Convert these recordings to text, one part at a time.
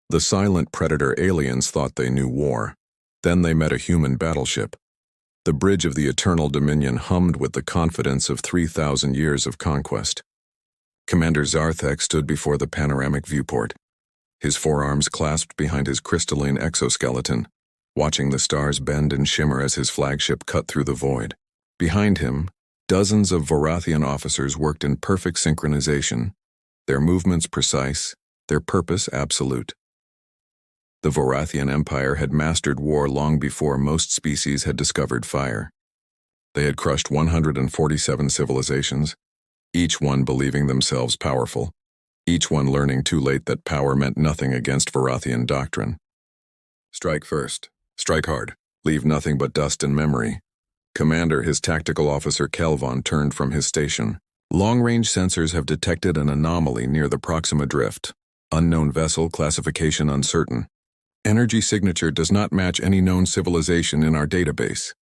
The silent predator aliens thought they knew war. Then they met a human battleship. The bridge of the Eternal Dominion hummed with the confidence of 3,000 years of conquest. Commander Zarthek stood before the panoramic viewport, his forearms clasped behind his crystalline exoskeleton, watching the stars bend and shimmer as his flagship cut through the void. Behind him, dozens of Vorathian officers worked in perfect synchronization, their movements precise, their purpose absolute. The Vorathian Empire had mastered war long before most species had discovered fire. They had crushed 147 civilizations, each one believing themselves powerful, each one learning too late that power meant nothing against Vorathian doctrine. Strike first, strike hard, leave nothing but dust and memory. Commander, his tactical officer Kelvon turned from his station. Long-range sensors have detected an anomaly near the Proxima Drift. Unknown vessel, classification uncertain. Energy signature does not match any known civilization in our database.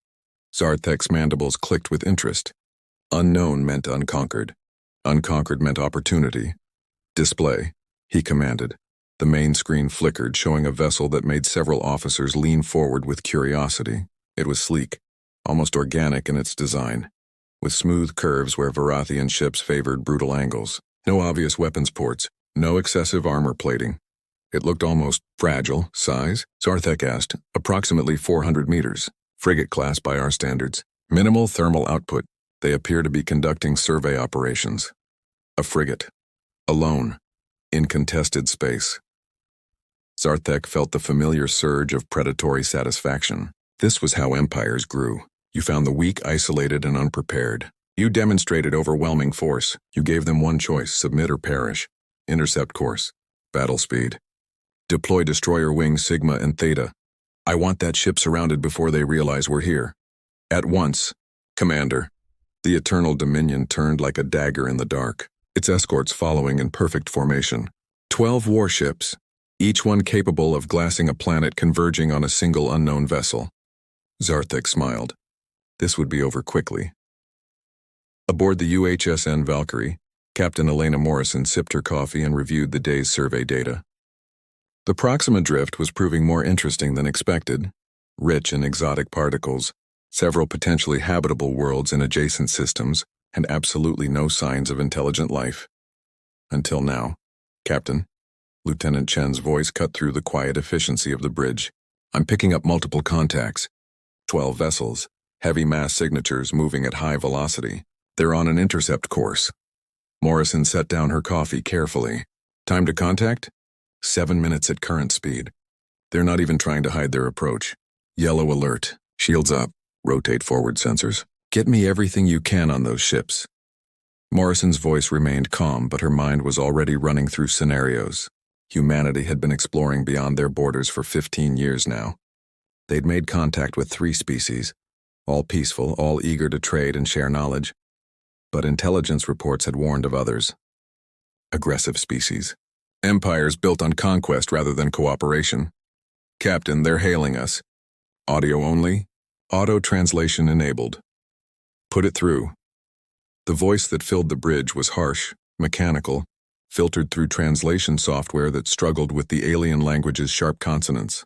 Zarthek's mandibles clicked with interest. Unknown meant unconquered. Unconquered meant opportunity. Display, he commanded. The main screen flickered, showing a vessel that made several officers lean forward with curiosity. It was sleek, almost organic in its design, with smooth curves where Vorathian ships favored brutal angles. No obvious weapons ports, no excessive armor plating. It looked almost fragile. Size? Zarthek asked. Approximately 400 meters. Frigate class by our standards. Minimal thermal output. They appear to be conducting survey operations. A frigate. Alone. In contested space. Zarthek felt the familiar surge of predatory satisfaction. This was how empires grew. You found the weak, isolated, and unprepared. You demonstrated overwhelming force. You gave them one choice, submit or perish. Intercept course. Battle speed. Deploy destroyer wings Sigma and Theta. I want that ship surrounded before they realize we're here. At once, Commander. The Eternal Dominion turned like a dagger in the dark, its escorts following in perfect formation. 12 warships, each one capable of glassing a planet converging on a single unknown vessel. Zarthek smiled. This would be over quickly. Aboard the UHSN Valkyrie, Captain Elena Morrison sipped her coffee and reviewed the day's survey data. The Proxima Drift was proving more interesting than expected, rich in exotic particles, several potentially habitable worlds in adjacent systems, and absolutely no signs of intelligent life. Until now. Captain. Lieutenant Chen's voice cut through the quiet efficiency of the bridge. I'm picking up multiple contacts. 12 vessels, heavy mass signatures moving at high velocity. They're on an intercept course. Morrison set down her coffee carefully. Time to contact? 7 minutes at current speed. They're not even trying to hide their approach. Yellow alert. Shields up. Rotate forward sensors. Get me everything you can on those ships. Morrison's voice remained calm, but her mind was already running through scenarios. Humanity had been exploring beyond their borders for 15 years now. They'd made contact with 3 species, all peaceful, all eager to trade and share knowledge. But intelligence reports had warned of others. Aggressive species. Empires built on conquest rather than cooperation. Captain, they're hailing us. Audio only? Auto translation enabled. Put it through. The voice that filled the bridge was harsh, mechanical, filtered through translation software that struggled with the alien language's sharp consonants.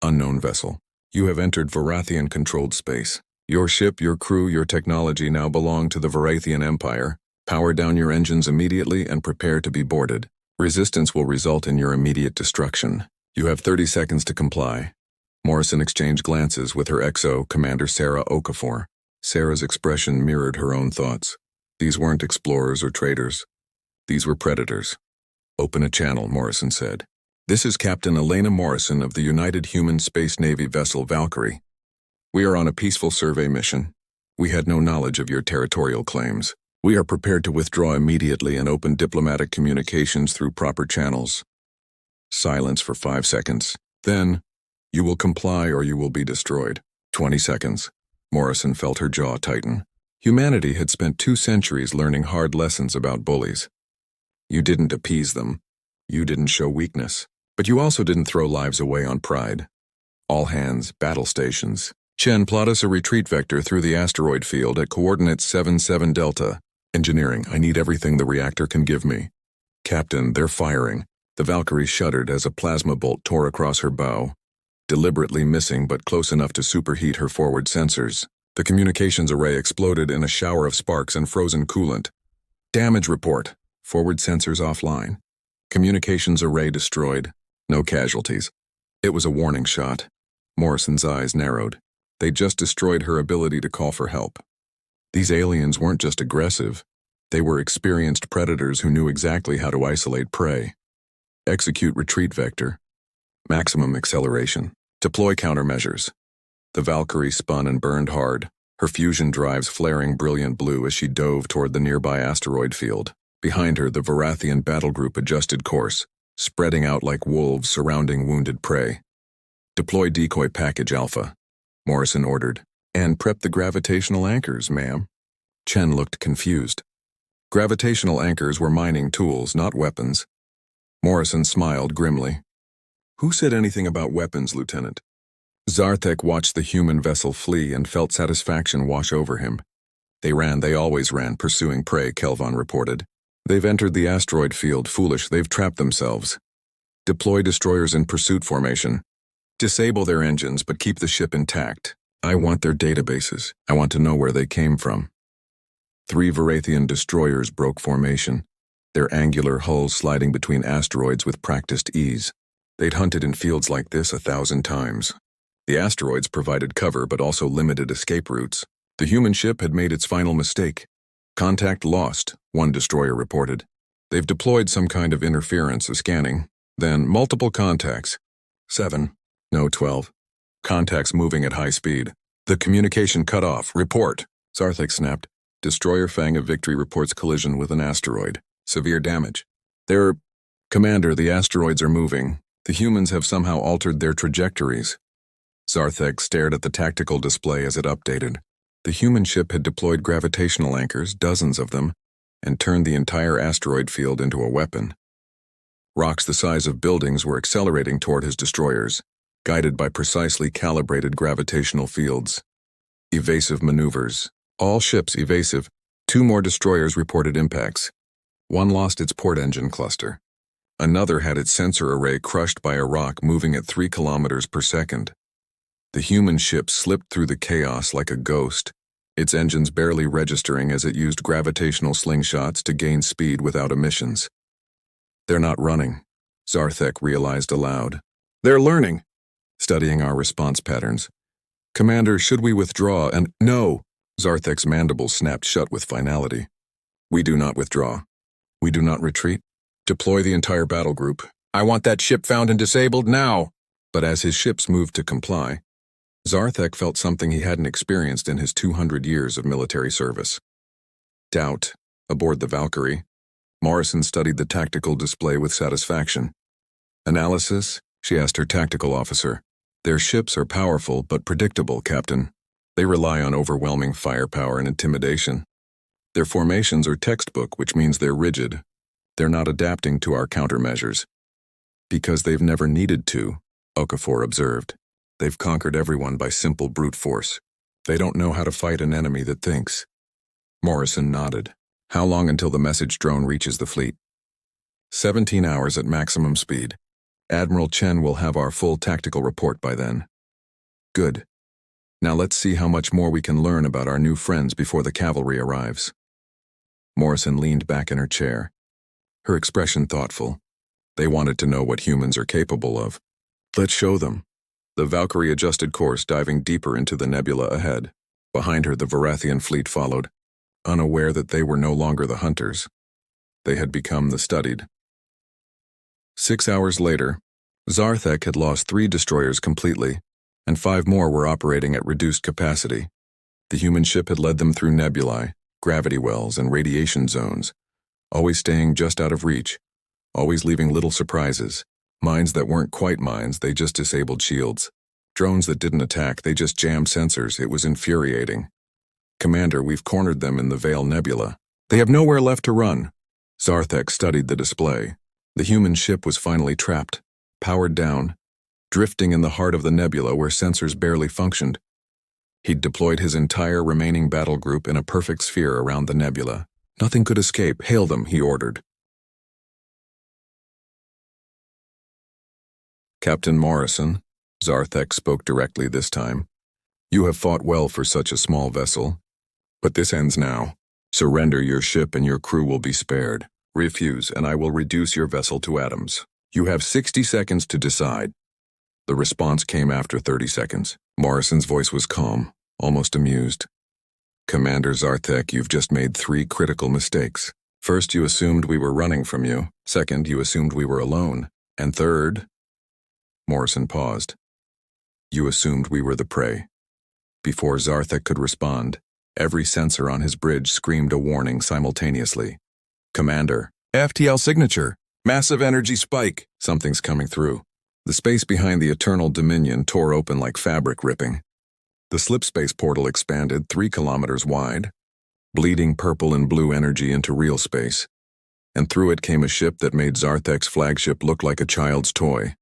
Unknown vessel. You have entered Vorathian-controlled space. Your ship, your crew, your technology now belong to the Vorathian Empire. Power down your engines immediately and prepare to be boarded. Resistance will result in your immediate destruction. You have 30 seconds to comply. Morrison exchanged glances with her XO, Commander Sarah Okafor. Sarah's expression mirrored her own thoughts. These weren't explorers or traders. These were predators. Open a channel, Morrison said. This is Captain Elena Morrison of the United Human Space Navy vessel Valkyrie. We are on a peaceful survey mission. We had no knowledge of your territorial claims. We are prepared to withdraw immediately and open diplomatic communications through proper channels. Silence for 5 seconds. Then, you will comply or you will be destroyed. 20 seconds. Morrison felt her jaw tighten. Humanity had spent 2 centuries learning hard lessons about bullies. You didn't appease them. You didn't show weakness. But you also didn't throw lives away on pride. All hands, battle stations. Chen, plot us a retreat vector through the asteroid field at coordinates 77 Delta. Engineering, I need everything the reactor can give me. Captain, they're firing. The Valkyrie shuddered as a plasma bolt tore across her bow, deliberately missing but close enough to superheat her forward sensors. The communications array exploded in a shower of sparks and frozen coolant. Damage report. Forward sensors offline. Communications array destroyed. No casualties. It was a warning shot. Morrison's eyes narrowed. They just destroyed her ability to call for help. These aliens weren't just aggressive. They were experienced predators who knew exactly how to isolate prey. Execute retreat vector. Maximum acceleration. Deploy countermeasures. The Valkyrie spun and burned hard, her fusion drives flaring brilliant blue as she dove toward the nearby asteroid field. Behind her, the Varathian battle group adjusted course, spreading out like wolves surrounding wounded prey. Deploy decoy package Alpha, Morrison ordered. And prep the gravitational anchors, ma'am. Chen looked confused. Gravitational anchors were mining tools, not weapons. Morrison smiled grimly. Who said anything about weapons, Lieutenant? Zarthek watched the human vessel flee and felt satisfaction wash over him. They always ran, pursuing prey, Kelvon reported. They've entered the asteroid field, foolish, they've trapped themselves. Deploy destroyers in pursuit formation. Disable their engines, but keep the ship intact. I want their databases. I want to know where they came from. 3 Varathian destroyers broke formation, their angular hulls sliding between asteroids with practiced ease. They'd hunted in fields like this 1,000 times. The asteroids provided cover but also limited escape routes. The human ship had made its final mistake. Contact lost, one destroyer reported. They've deployed some kind of interference, a scanning. Then multiple contacts. 7. No, 12. Contacts moving at high speed. The communication cut off. Report. Zarthek snapped. Destroyer Fang of Victory reports collision with an asteroid. Severe damage. Commander, the asteroids are moving. The humans have somehow altered their trajectories. Zarthek stared at the tactical display as it updated. The human ship had deployed gravitational anchors, dozens of them, and turned the entire asteroid field into a weapon. Rocks the size of buildings were accelerating toward his destroyers, guided by precisely calibrated gravitational fields. Evasive maneuvers. All ships evasive. 2 more destroyers reported impacts. One lost its port engine cluster. Another had its sensor array crushed by a rock moving at 3 kilometers per second. The human ship slipped through the chaos like a ghost, its engines barely registering as it used gravitational slingshots to gain speed without emissions. They're not running, Zarthek realized aloud. They're learning, studying our response patterns. Commander, should we withdraw and— No! Zarthek's mandibles snapped shut with finality. We do not withdraw. We do not retreat. Deploy the entire battle group. I want that ship found and disabled now! But as his ships moved to comply, Zarthek felt something he hadn't experienced in his 200 years of military service. Doubt, aboard the Valkyrie. Morrison studied the tactical display with satisfaction. Analysis? She asked her tactical officer. Their ships are powerful but predictable, Captain. They rely on overwhelming firepower and intimidation. Their formations are textbook, which means they're rigid. They're not adapting to our countermeasures. Because they've never needed to, Okafor observed. They've conquered everyone by simple brute force. They don't know how to fight an enemy that thinks. Morrison nodded. How long until the message drone reaches the fleet? 17 hours at maximum speed. Admiral Chen will have our full tactical report by then. Good. Now let's see how much more we can learn about our new friends before the cavalry arrives. Morrison leaned back in her chair, her expression thoughtful. They wanted to know what humans are capable of. Let's show them. The Valkyrie adjusted course, diving deeper into the nebula ahead. Behind her, the Varathian fleet followed, unaware that they were no longer the hunters. They had become the studied. 6 hours later, Zarthek had lost 3 destroyers completely, and 5 more were operating at reduced capacity. The human ship had led them through nebulae, gravity wells, and radiation zones, always staying just out of reach, always leaving little surprises. Mines that weren't quite mines, they just disabled shields. Drones that didn't attack, they just jammed sensors. It was infuriating. Commander, we've cornered them in the Veil Nebula. They have nowhere left to run. Zarthek studied the display. The human ship was finally trapped, powered down, drifting in the heart of the nebula where sensors barely functioned. He'd deployed his entire remaining battle group in a perfect sphere around the nebula. Nothing could escape. Hail them, he ordered. Captain Morrison, Zarthek spoke directly this time. You have fought well for such a small vessel. But this ends now. Surrender your ship and your crew will be spared. Refuse, and I will reduce your vessel to atoms. You have 60 seconds to decide. The response came after 30 seconds. Morrison's voice was calm, almost amused. Commander Zarthek, you've just made 3 critical mistakes. First, you assumed we were running from you. Second, you assumed we were alone. And third, Morrison paused. You assumed we were the prey. Before Zarthek could respond, every sensor on his bridge screamed a warning simultaneously. Commander, FTL signature, massive energy spike. Something's coming through. The space behind the Eternal Dominion tore open like fabric ripping. The slipspace portal expanded 3 kilometers wide, bleeding purple and blue energy into real space. And through it came a ship that made Zarthek's flagship look like a child's toy.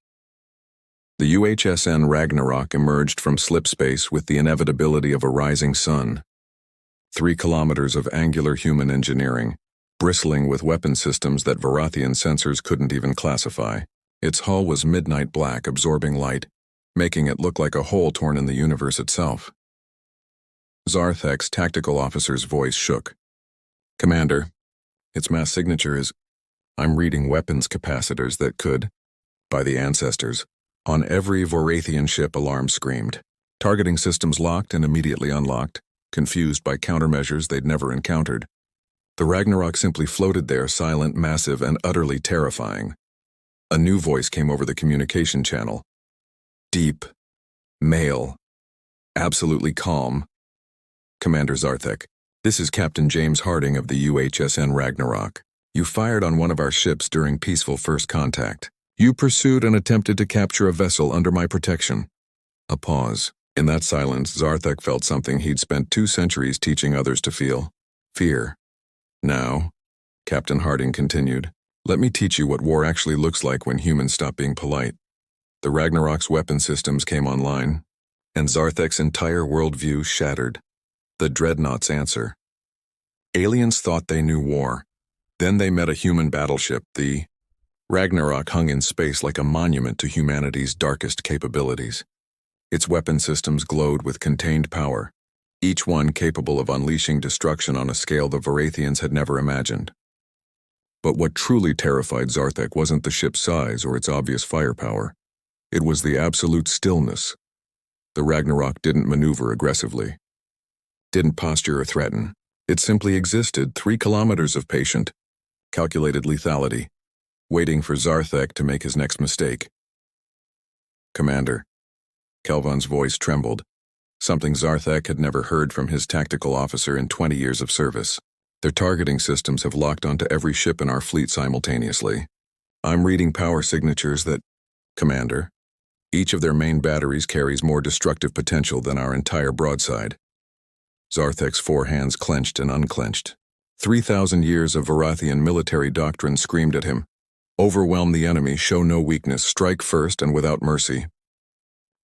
The UHSN Ragnarok emerged from slipspace with the inevitability of a rising sun. 3 kilometers of angular human engineering, bristling with weapon systems that Varathian sensors couldn't even classify. Its hull was midnight black, absorbing light, making it look like a hole torn in the universe itself. Zarthek's tactical officer's voice shook. Commander, its mass signature is, I'm reading weapons capacitors that could, by the ancestors. On every Varathian ship, alarm screamed. Targeting systems locked and immediately unlocked, confused by countermeasures they'd never encountered. The Ragnarok simply floated there, silent, massive, and utterly terrifying. A new voice came over the communication channel. Deep, male, absolutely calm. Commander Zarthek, this is Captain James Harding of the UHSN Ragnarok. You fired on one of our ships during peaceful first contact. You pursued and attempted to capture a vessel under my protection. A pause. In that silence, Zarthek felt something he'd spent 2 centuries teaching others to feel. Fear. Now, Captain Harding continued, let me teach you what war actually looks like when humans stop being polite. The Ragnarok's weapon systems came online, and Zarthek's entire worldview shattered. The dreadnoughts answer. Aliens thought they knew war. Then they met a human battleship. The Ragnarok hung in space like a monument to humanity's darkest capabilities. Its weapon systems glowed with contained power, each one capable of unleashing destruction on a scale the Varathians had never imagined. But what truly terrified Zarthek wasn't the ship's size or its obvious firepower. It was the absolute stillness. The Ragnarok didn't maneuver aggressively, didn't posture or threaten. It simply existed, 3 kilometers of patient, calculated lethality, waiting for Zarthek to make his next mistake. Commander. Kelvan's voice trembled, something Zarthek had never heard from his tactical officer in 20 years of service. Their targeting systems have locked onto every ship in our fleet simultaneously. I'm reading power signatures that, Commander, each of their main batteries carries more destructive potential than our entire broadside. Zarthek's 4 hands clenched and unclenched. 3,000 years of Varathian military doctrine screamed at him. Overwhelm the enemy, show no weakness, strike first and without mercy.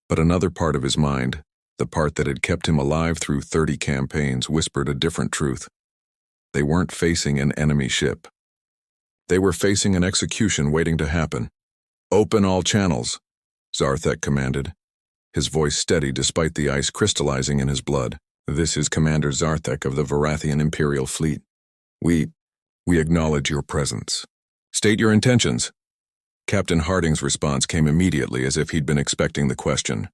But another part of his mind, the part that had kept him alive through 30 campaigns, whispered a different truth. They weren't facing an enemy ship. They were facing an execution waiting to happen. Open all channels, Zarthek commanded, his voice steady despite the ice crystallizing in his blood. This is Commander Zarthek of the Varathian Imperial Fleet. We acknowledge your presence. State your intentions. Captain Harding's response came immediately as if he'd been expecting the question.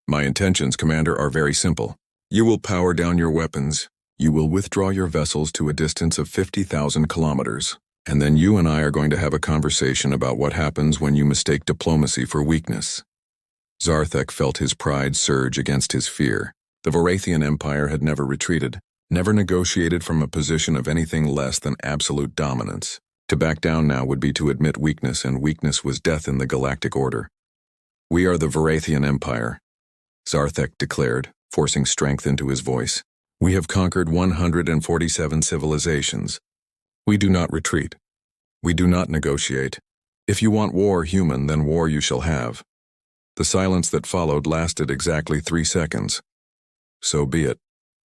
My intentions, Commander, are very simple. You will power down your weapons. You will withdraw your vessels to a distance of 50,000 kilometers. And then you and I are going to have a conversation about what happens when you mistake diplomacy for weakness. Zarthek felt his pride surge against his fear. The Varathian Empire had never retreated, never negotiated from a position of anything less than absolute dominance. To back down now would be to admit weakness, and weakness was death in the galactic order. We are the Varathian Empire, Zarthek declared, forcing strength into his voice. We have conquered 147 civilizations. We do not retreat. We do not negotiate. If you want war, human, then war you shall have. The silence that followed lasted exactly 3 seconds. So be it,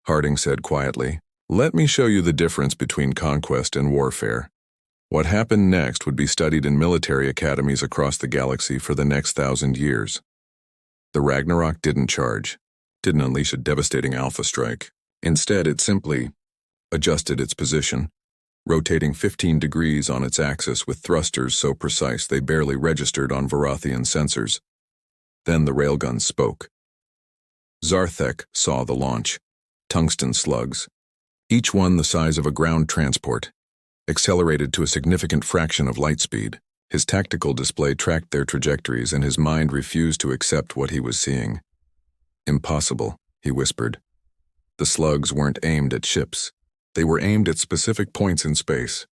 Harding said quietly. Let me show you the difference between conquest and warfare. What happened next would be studied in military academies across the galaxy for the next 1,000 years. The Ragnarok didn't charge, didn't unleash a devastating alpha strike. Instead, it simply adjusted its position, rotating 15 degrees on its axis with thrusters so precise they barely registered on Varathian sensors. Then the railguns spoke. Zarthek saw the launch. Tungsten slugs, each one the size of a ground transport, accelerated to a significant fraction of light speed. His tactical display tracked their trajectories, and his mind refused to accept what he was seeing. Impossible, he whispered. The slugs weren't aimed at ships. They were aimed at specific points in space,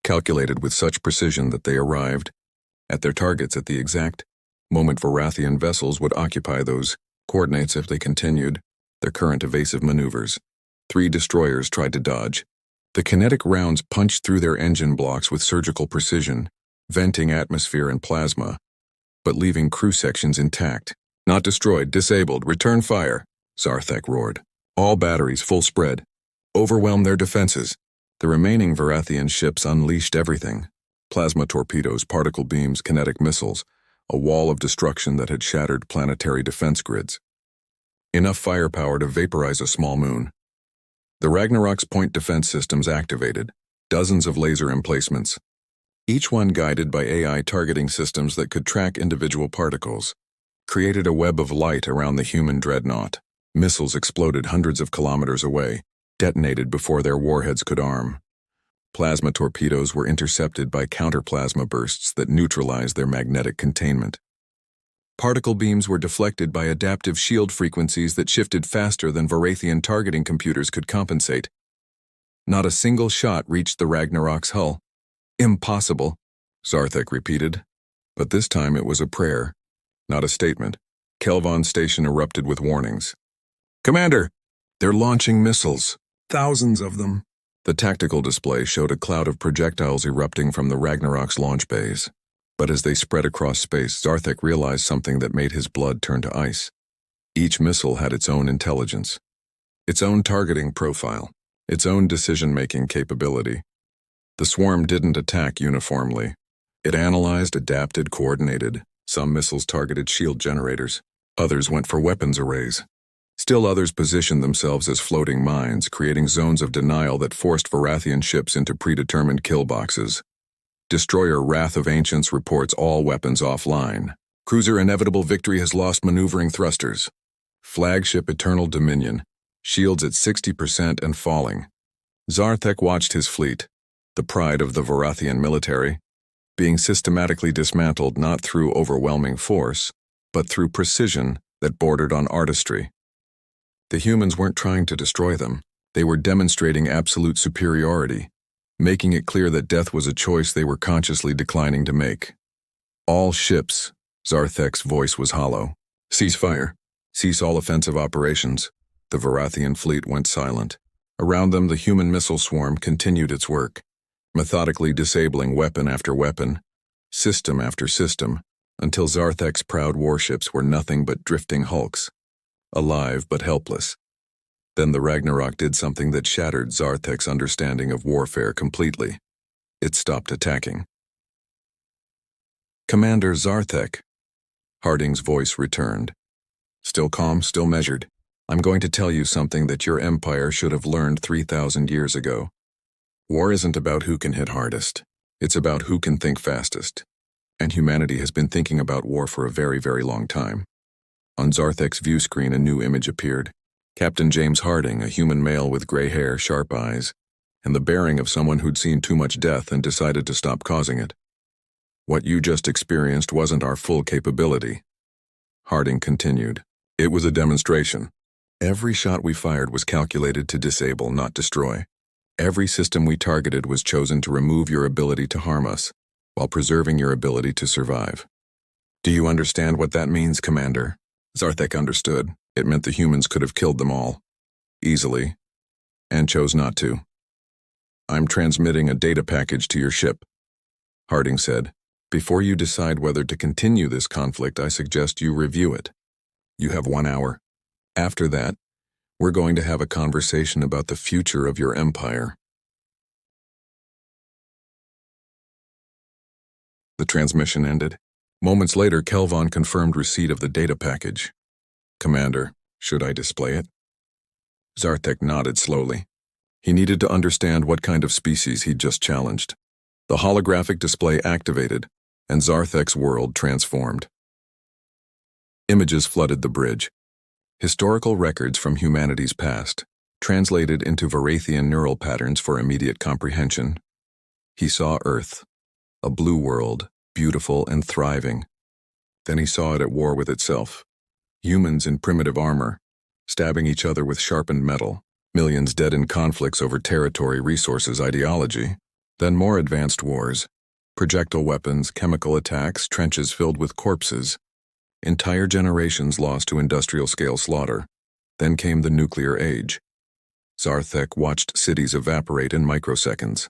calculated with such precision that they arrived at their targets at the exact moment Varathian vessels would occupy those coordinates if they continued their current evasive maneuvers. 3 destroyers tried to dodge. The kinetic rounds punched through their engine blocks with surgical precision, venting atmosphere and plasma, but leaving crew sections intact. Not destroyed, disabled, return fire, Zarthek roared. All batteries full spread. Overwhelm their defenses. The remaining Varathian ships unleashed everything. Plasma torpedoes, particle beams, kinetic missiles, a wall of destruction that had shattered planetary defense grids. Enough firepower to vaporize a small moon. The Ragnarok's point defense systems activated, dozens of laser emplacements, each one guided by AI targeting systems that could track individual particles, created a web of light around the human dreadnought. Missiles exploded hundreds of kilometers away, detonated before their warheads could arm. Plasma torpedoes were intercepted by counterplasma bursts that neutralized their magnetic containment. Particle beams were deflected by adaptive shield frequencies that shifted faster than Varathian targeting computers could compensate. Not a single shot reached the Ragnarok's hull. Impossible, Zarthek repeated. But this time it was a prayer, not a statement. Kelvon's station erupted with warnings. Commander, they're launching missiles. Thousands of them. The tactical display showed a cloud of projectiles erupting from the Ragnarok's launch bays. But as they spread across space, Zarthek realized something that made his blood turn to ice. Each missile had its own intelligence, its own targeting profile, its own decision-making capability. The swarm didn't attack uniformly. It analyzed, adapted, coordinated. Some missiles targeted shield generators. Others went for weapons arrays. Still others positioned themselves as floating mines, creating zones of denial that forced Varathian ships into predetermined kill boxes. Destroyer Wrath of Ancients reports all weapons offline. Cruiser Inevitable Victory has lost maneuvering thrusters. Flagship Eternal Dominion, shields at 60% and falling. Zarthek watched his fleet, the pride of the Varathian military, being systematically dismantled not through overwhelming force, but through precision that bordered on artistry. The humans weren't trying to destroy them. They were demonstrating absolute superiority, making it clear that death was a choice they were consciously declining to make. All ships, Zarthek's voice was hollow. Cease fire. Cease all offensive operations. The Varathian fleet went silent. Around them, the human missile swarm continued its work, methodically disabling weapon after weapon, system after system, until Zarthek's proud warships were nothing but drifting hulks, alive but helpless. Then the Ragnarok did something that shattered Zarthek's understanding of warfare completely. It stopped attacking. Commander Zarthek. Harding's voice returned. Still calm, still measured. I'm going to tell you something that your empire should have learned 3,000 years ago. War isn't about who can hit hardest. It's about who can think fastest. And humanity has been thinking about war for a very, very long time. On Zarthek's view screen, a new image appeared. Captain James Harding, a human male with gray hair, sharp eyes, and the bearing of someone who'd seen too much death and decided to stop causing it. What you just experienced wasn't our full capability. Harding continued. It was a demonstration. Every shot we fired was calculated to disable, not destroy. Every system we targeted was chosen to remove your ability to harm us, while preserving your ability to survive. Do you understand what that means, Commander? Zarthek understood. It meant the humans could have killed them all, easily, and chose not to. I'm transmitting a data package to your ship, Harding said. Before you decide whether to continue this conflict, I suggest you review it. You have 1 hour. After that, we're going to have a conversation about the future of your empire. The transmission ended. Moments later, Kelvon confirmed receipt of the data package. "Commander, should I display it?" Zarthek nodded slowly. He needed to understand what kind of species he'd just challenged. The holographic display activated, and Zarthek's world transformed. Images flooded the bridge. Historical records from humanity's past, translated into Varathian neural patterns for immediate comprehension. He saw Earth, a blue world, beautiful and thriving. Then he saw it at war with itself. Humans in primitive armor, stabbing each other with sharpened metal, millions dead in conflicts over territory, resources, ideology. Then more advanced wars, projectile weapons, chemical attacks, trenches filled with corpses. Entire generations lost to industrial-scale slaughter. Then came the nuclear age. Zarthek watched cities evaporate in microseconds.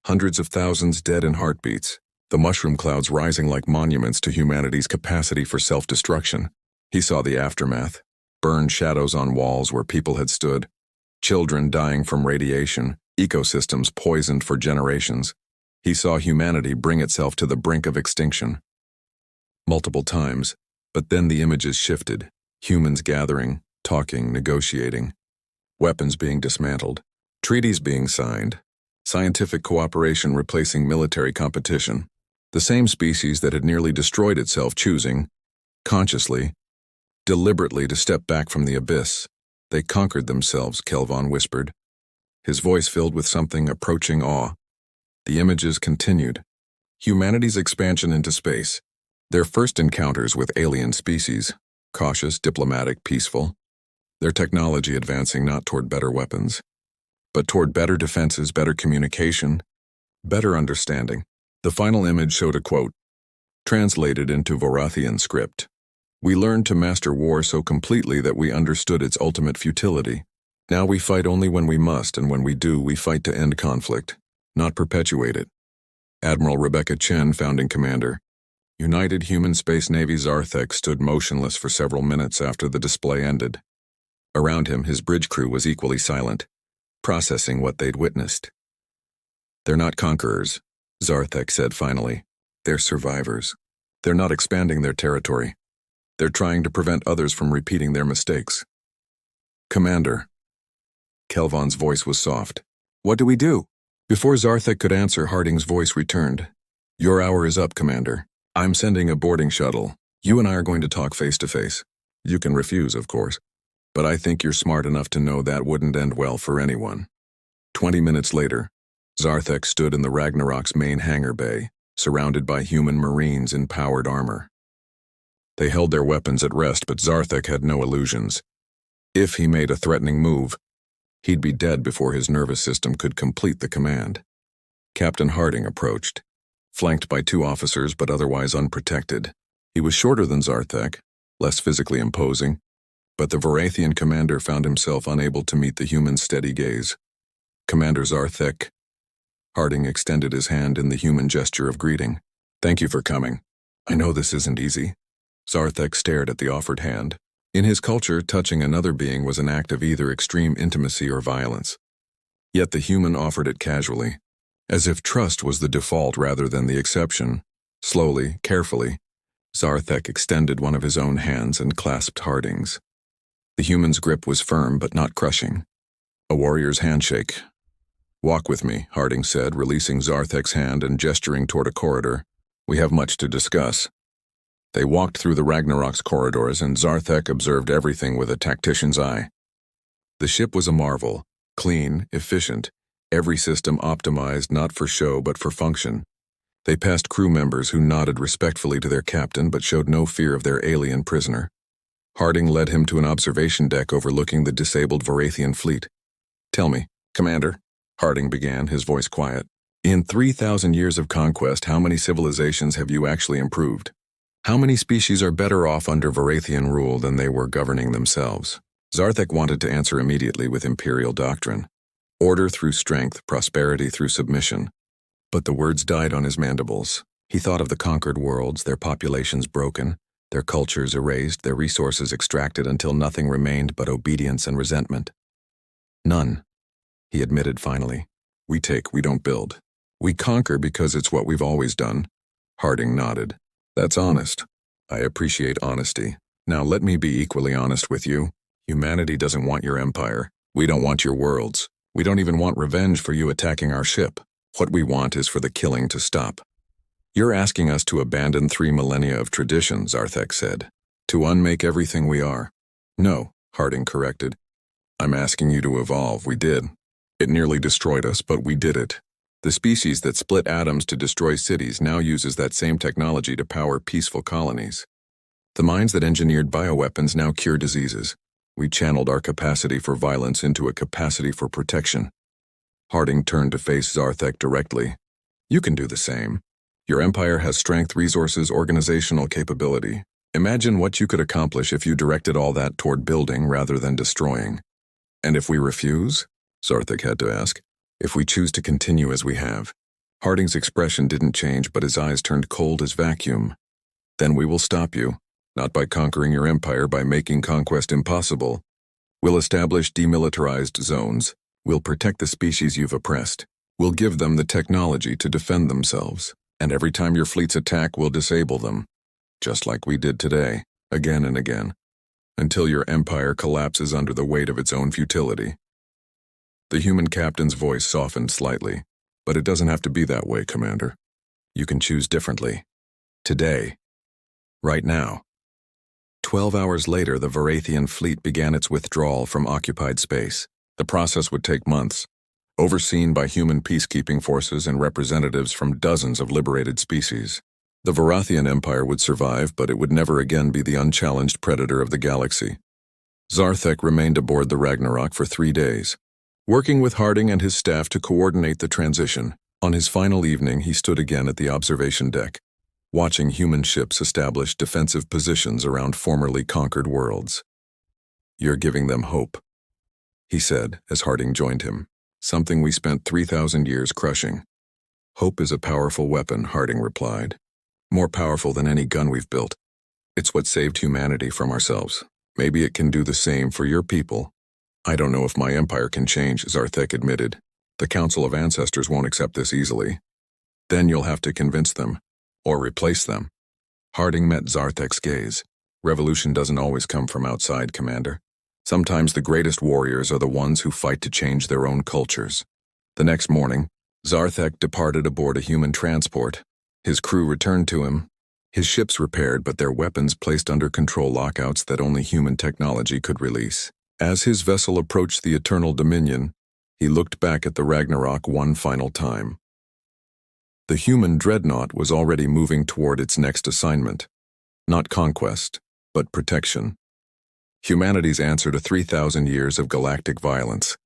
Hundreds of thousands dead in heartbeats, the mushroom clouds rising like monuments to humanity's capacity for self-destruction. He saw the aftermath, burned shadows on walls where people had stood, children dying from radiation, ecosystems poisoned for generations. He saw humanity bring itself to the brink of extinction. Multiple times, but then the images shifted, humans gathering, talking, negotiating, weapons being dismantled, treaties being signed, scientific cooperation replacing military competition. The same species that had nearly destroyed itself choosing, consciously, deliberately to step back from the abyss. They conquered themselves, Kelvon whispered, his voice filled with something approaching awe. The images continued. Humanity's expansion into space. Their first encounters with alien species, cautious, diplomatic, peaceful. Their technology advancing not toward better weapons, but toward better defenses, better communication, better understanding. The final image showed a quote, translated into Varathian script. "We learned to master war so completely that we understood its ultimate futility. Now we fight only when we must, and when we do, we fight to end conflict, not perpetuate it." Admiral Rebecca Chen, founding commander. United Human Space Navy. Zarthek stood motionless for several minutes after the display ended. Around him, his bridge crew was equally silent, processing what they'd witnessed. "They're not conquerors," Zarthek said finally. "They're survivors. They're not expanding their territory. They're trying to prevent others from repeating their mistakes." "Commander." Kelvon's voice was soft. "What do we do?" Before Zarthek could answer, Harding's voice returned. "Your hour is up, Commander. I'm sending a boarding shuttle. You and I are going to talk face to face. You can refuse, of course. But I think you're smart enough to know that wouldn't end well for anyone." 20 minutes later, Zarthek stood in the Ragnarok's main hangar bay, surrounded by human marines in powered armor. They held their weapons at rest, but Zarthek had no illusions. If he made a threatening move, he'd be dead before his nervous system could complete the command. Captain Harding approached, flanked by 2 officers but otherwise unprotected. He was shorter than Zarthek, less physically imposing, but the Varathian commander found himself unable to meet the human's steady gaze. "Commander Zarthek." Harding extended his hand in the human gesture of greeting. "Thank you for coming. I know this isn't easy." Zarthek stared at the offered hand. In his culture, touching another being was an act of either extreme intimacy or violence. Yet the human offered it casually, as if trust was the default rather than the exception. Slowly, carefully, Zarthek extended one of his own hands and clasped Harding's. The human's grip was firm but not crushing. A warrior's handshake. "Walk with me," Harding said, releasing Zarthek's hand and gesturing toward a corridor. "We have much to discuss." They walked through the Ragnarok's corridors, and Zarthek observed everything with a tactician's eye. The ship was a marvel, clean, efficient, every system optimized not for show but for function. They passed crew members who nodded respectfully to their captain but showed no fear of their alien prisoner. Harding led him to an observation deck overlooking the disabled Varathian fleet. "Tell me, Commander," Harding began, his voice quiet. "In 3,000 years of conquest, how many civilizations have you actually improved? How many species are better off under Varathian rule than they were governing themselves?" Zarthek wanted to answer immediately with imperial doctrine. Order through strength, prosperity through submission. But the words died on his mandibles. He thought of the conquered worlds, their populations broken, their cultures erased, their resources extracted until nothing remained but obedience and resentment. "None," he admitted finally. "We take, we don't build. We conquer because it's what we've always done. Harding nodded. That's honest. I appreciate honesty. Now let me be equally honest with you. Humanity doesn't want your empire. We don't want your worlds. We don't even want revenge for you attacking our ship. What we want is for the killing to stop. You're asking us to abandon 3 millennia of tradition, Zarthek said. To unmake everything we are. No, Harding corrected. I'm asking you to evolve. We did. It nearly destroyed us, but we did it. The species that split atoms to destroy cities now uses that same technology to power peaceful colonies. The minds that engineered bioweapons now cure diseases. We channeled our capacity for violence into a capacity for protection. Harding turned to face Zarthek directly. You can do the same. Your empire has strength, resources, organizational capability. Imagine what you could accomplish if you directed all that toward building rather than destroying. And if we refuse? Zarthek had to ask. If we choose to continue as we have. Harding's expression didn't change, but his eyes turned cold as vacuum. Then we will stop you, not by conquering your empire, by making conquest impossible. We'll establish demilitarized zones. We'll protect the species you've oppressed. We'll give them the technology to defend themselves. And every time your fleets attack, we'll disable them. Just like we did today, again and again. Until your empire collapses under the weight of its own futility. The human captain's voice softened slightly. But it doesn't have to be that way, Commander. You can choose differently. Today. Right now. 12 hours later, the Varathian fleet began its withdrawal from occupied space. The process would take months, overseen by human peacekeeping forces and representatives from dozens of liberated species. The Varathian Empire would survive, but it would never again be the unchallenged predator of the galaxy. Zarthek remained aboard the Ragnarok for 3 days, working with Harding and his staff to coordinate the transition. On his final evening, he stood again at the observation deck, watching human ships establish defensive positions around formerly conquered worlds. You're giving them hope, he said as Harding joined him, something we spent 3,000 years crushing. Hope is a powerful weapon, Harding replied. More powerful than any gun we've built. It's what saved humanity from ourselves. Maybe it can do the same for your people. I don't know if my empire can change, Zarthek admitted. The Council of Ancestors won't accept this easily. Then you'll have to convince them. Or replace them. Harding met Zarthek's gaze. Revolution doesn't always come from outside, Commander. Sometimes the greatest warriors are the ones who fight to change their own cultures. The next morning, Zarthek departed aboard a human transport. His crew returned to him, his ships repaired but their weapons placed under control lockouts that only human technology could release. As his vessel approached the Eternal Dominion, he looked back at the Ragnarok one final time. The human dreadnought was already moving toward its next assignment. Not conquest, but protection. Humanity's answer to 3,000 years of galactic violence.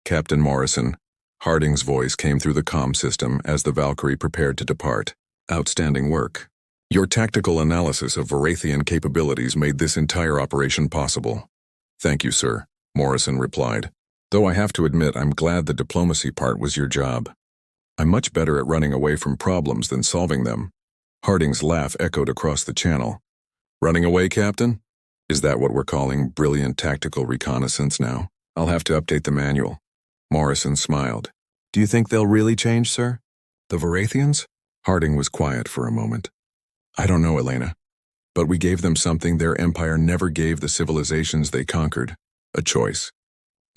Captain Morrison, Harding's voice came through the comm system as the Valkyrie prepared to depart. Outstanding work. Your tactical analysis of Varathian capabilities made this entire operation possible. Thank you, sir, Morrison replied. Though I have to admit I'm glad the diplomacy part was your job. I'm much better at running away from problems than solving them. Harding's laugh echoed across the channel. Running away, Captain? Is that what we're calling brilliant tactical reconnaissance now? I'll have to update the manual. Morrison smiled. Do you think they'll really change, sir? The Varathians? Harding was quiet for a moment. I don't know, Elena. But we gave them something their empire never gave the civilizations they conquered. A choice.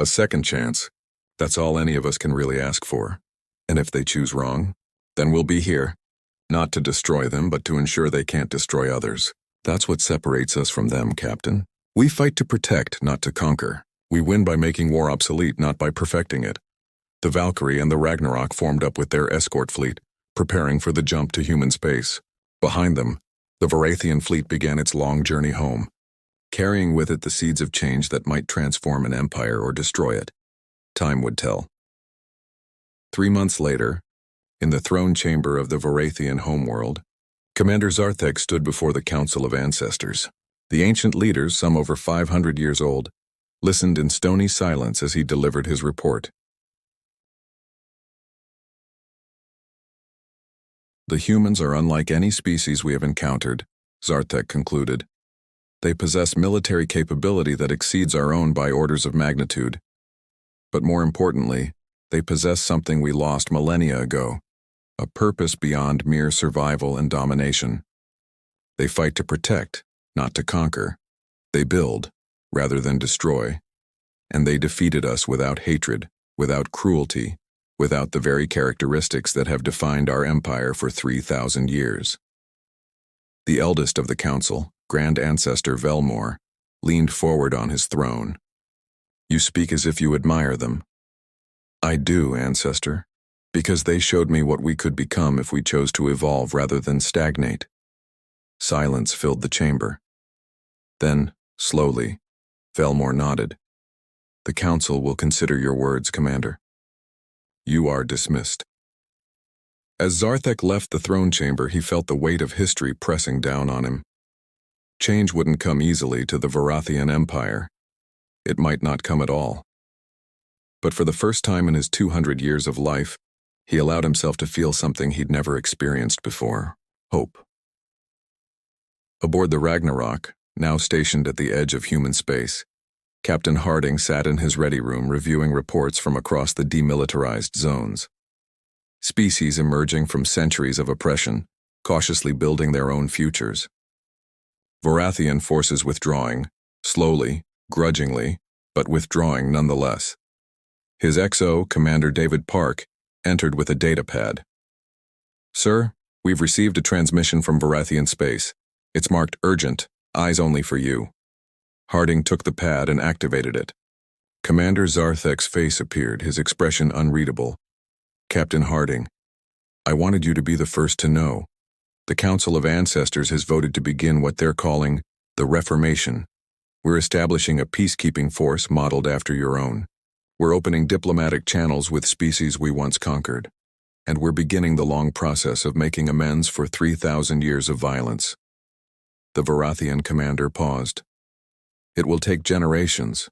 A second chance. That's all any of us can really ask for. And if they choose wrong, then we'll be here. Not to destroy them, but to ensure they can't destroy others. That's what separates us from them, Captain. We fight to protect, not to conquer. We win by making war obsolete, not by perfecting it. The Valkyrie and the Ragnarok formed up with their escort fleet, preparing for the jump to human space. Behind them, the Varathian fleet began its long journey home, carrying with it the seeds of change that might transform an empire or destroy it. Time would tell. 3 months later, in the throne chamber of the Varathian homeworld, Commander Zarthek stood before the Council of Ancestors. The ancient leaders, some over 500 years old, listened in stony silence as he delivered his report. The humans are unlike any species we have encountered, Zarthek concluded. They possess military capability that exceeds our own by orders of magnitude. But more importantly, they possess something we lost millennia ago, a purpose beyond mere survival and domination. They fight to protect, not to conquer. They build, rather than destroy. And they defeated us without hatred, without cruelty, without the very characteristics that have defined our empire for 3,000 years. The eldest of the council, Grand Ancestor Velmor, leaned forward on his throne. You speak as if you admire them. I do, Ancestor, because they showed me what we could become if we chose to evolve rather than stagnate. Silence filled the chamber. Then, slowly, Velmor nodded. The council will consider your words, Commander. You are dismissed. As Zarthek left the throne chamber, he felt the weight of history pressing down on him. Change wouldn't come easily to the Varathian Empire. It might not come at all. But for the first time in his 200 years of life, he allowed himself to feel something he'd never experienced before: hope. Aboard the Ragnarok, now stationed at the edge of human space, Captain Harding sat in his ready room reviewing reports from across the demilitarized zones. Species emerging from centuries of oppression, cautiously building their own futures. Varathian forces withdrawing, slowly, grudgingly, but withdrawing nonetheless. His XO, Commander David Park, entered with a data pad. Sir, we've received a transmission from Varathian space. It's marked urgent, eyes only for you. Harding took the pad and activated it. Commander Zarthek's face appeared, his expression unreadable. Captain Harding, I wanted you to be the first to know. The Council of Ancestors has voted to begin what they're calling the Reformation. We're establishing a peacekeeping force modeled after your own. We're opening diplomatic channels with species we once conquered. And we're beginning the long process of making amends for 3,000 years of violence. The Varathian commander paused. It will take generations.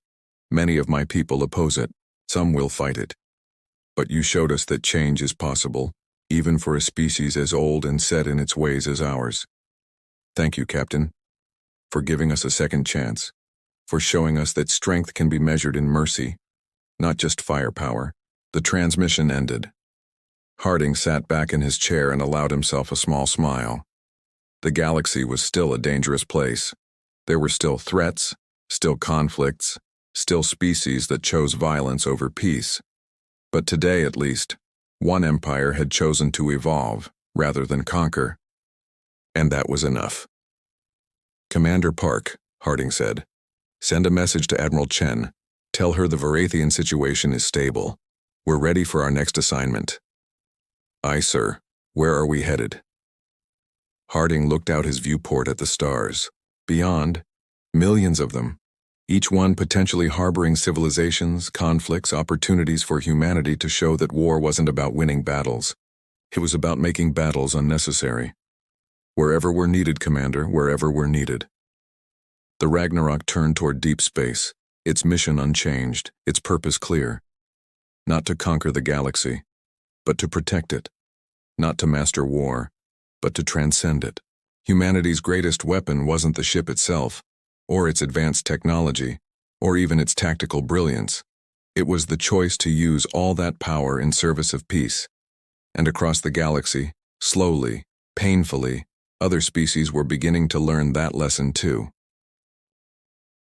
Many of my people oppose it. Some will fight it. But you showed us that change is possible, even for a species as old and set in its ways as ours. Thank you, Captain, for giving us a second chance, for showing us that strength can be measured in mercy, not just firepower. The transmission ended. Harding sat back in his chair and allowed himself a small smile. The galaxy was still a dangerous place. There were still threats, still conflicts, still species that chose violence over peace. But today, at least, one empire had chosen to evolve rather than conquer. And that was enough. Commander Park, Harding said, send a message to Admiral Chen. Tell her the Varathian situation is stable. We're ready for our next assignment. Aye, sir. Where are we headed? Harding looked out his viewport at the stars. Beyond, millions of them. Each one potentially harboring civilizations, conflicts, opportunities for humanity to show that war wasn't about winning battles. It was about making battles unnecessary. Wherever we're needed, Commander, wherever we're needed. The Ragnarok turned toward deep space, its mission unchanged, its purpose clear. Not to conquer the galaxy, but to protect it. Not to master war, but to transcend it. Humanity's greatest weapon wasn't the ship itself, or its advanced technology, or even its tactical brilliance. It was the choice to use all that power in service of peace. And across the galaxy, slowly, painfully, other species were beginning to learn that lesson too.